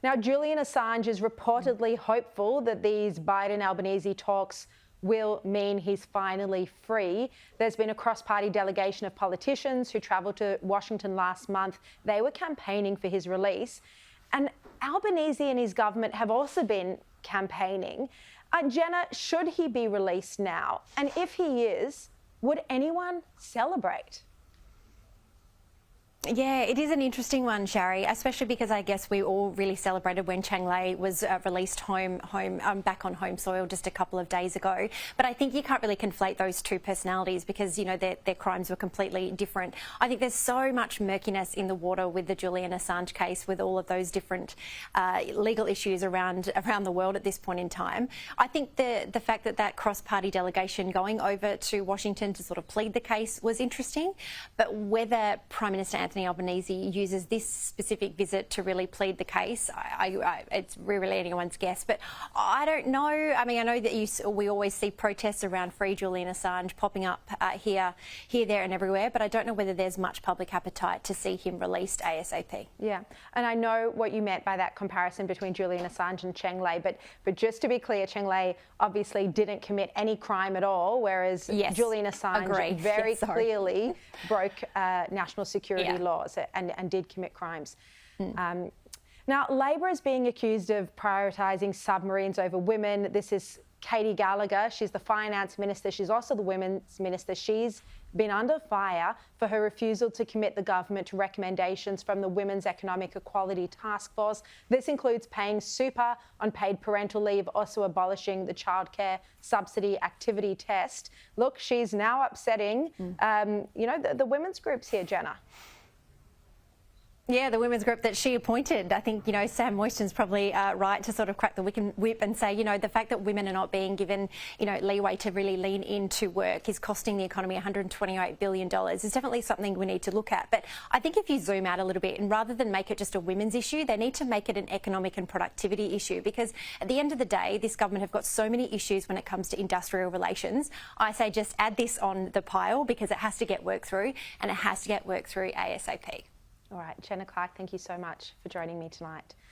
Now, Julian Assange is reportedly hopeful that these Biden-Albanese talks will mean he's finally free. There's been a cross-party delegation of politicians who travelled to Washington last month. They were campaigning for his release. And Albanese and his government have also been campaigning. Jenna, should he be released now? And if he is, would anyone celebrate? Yeah, it is an interesting one, Sharri, especially because I guess we all really celebrated when Cheng Lei was released back on home soil just a couple of days ago. But I think you can't really conflate those two personalities because, you know, their crimes were completely different. I think there's so much murkiness in the water with the Julian Assange case, with all of those different legal issues around the world at this point in time. I think the fact that cross-party delegation going over to Washington to sort of plead the case was interesting, but whether Prime Minister Anthony Albanese uses this specific visit to really plead the case, it's really anyone's guess. But I don't know. I mean, I know that we always see protests around free Julian Assange popping up here, there and everywhere, but I don't know whether there's much public appetite to see him released ASAP. Yeah, and I know what you meant by that comparison between Julian Assange and Cheng Lei, but just to be clear, Cheng Lei obviously didn't commit any crime at all, whereas Julian Assange very clearly broke national security laws and did commit crimes. Now, Labor is being accused of prioritising submarines over women. This is Katy Gallagher. She's the finance minister. She's also the women's minister. She's been under fire for her refusal to commit the government to recommendations from the Women's Economic Equality Taskforce. This includes paying super on paid parental leave, also abolishing the childcare subsidy activity test. Look, she's now upsetting, the women's groups here, Jenna. Yeah, the women's group that she appointed. I think, Sam Moyston's probably right to sort of crack the whip and say, the fact that women are not being given, leeway to really lean into work is costing the economy $128 billion. It's definitely something we need to look at. But I think if you zoom out a little bit and rather than make it just a women's issue, they need to make it an economic and productivity issue, because at the end of the day, this government have got so many issues when it comes to industrial relations. I say just add this on the pile because it has to get worked through, and it has to get worked through ASAP. All right, Jenna Clark, thank you so much for joining me tonight.